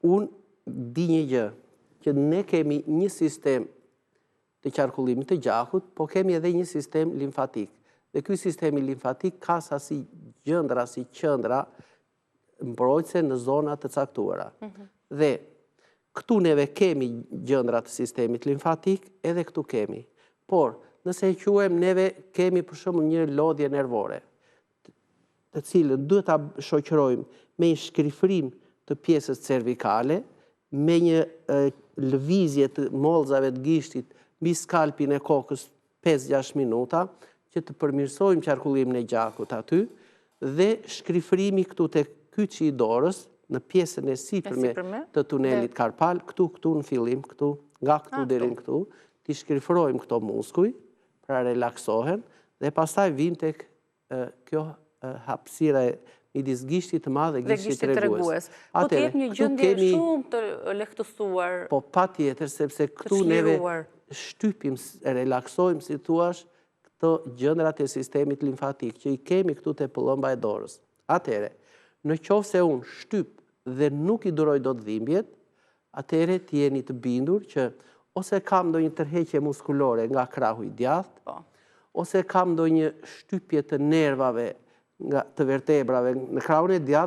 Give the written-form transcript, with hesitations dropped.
unë di një gjë, që ne kemi një sistem të qarkullimit të gjakut, po kemi edhe një sistem limfatik. Dhe ky sistemi limfatik ka si gjëndra, si qëndra, mbrojtëse në zonat të caktuara. Dhe këtu neve kemi gjëndra të sistemit limfatik, edhe këtu kemi. Por, nëse e quajmë neve kemi për shembull një lodhje nervore, të cilën duhet ta shoqërojmë me një shkrifrim të pjesës cervikale, me një lëvizje të mollzave të gishtit mbi skalpin e kokës 5-6 minuta, që të përmirësojmë qarkullimin e gjakut aty, dhe shkrifrimi këtu te kyçi i dorës, në pjesën e sipërme të tunelit karpal, këtu në fillim, këtu, nga këtu deri në këtu, ti shkrifrojmë këto muskuj, pra relaksohen, dhe pastaj vim tek kjo hapësira midis gishtit të madh dhe gishtit tregues. Po të jep një gjendje shumë të lehtësuar. Po patjetër, sepse këtu neve shtypim, relaksojmë, si thua, këto gjëndrat e sistemit limfatik, që i kemi këtu te pëllëmba e dorës. Atëherë, në qoftë se unë shtyp dhe nuk i duroj dot dhimbjet, atëherë ti jeni të bindur që ose kam ndonjë tërheqje muskulore nga krahu i djathtë, ose kam ndonjë shtypje të nervave, nga të vertebrave në krahun e djathtë,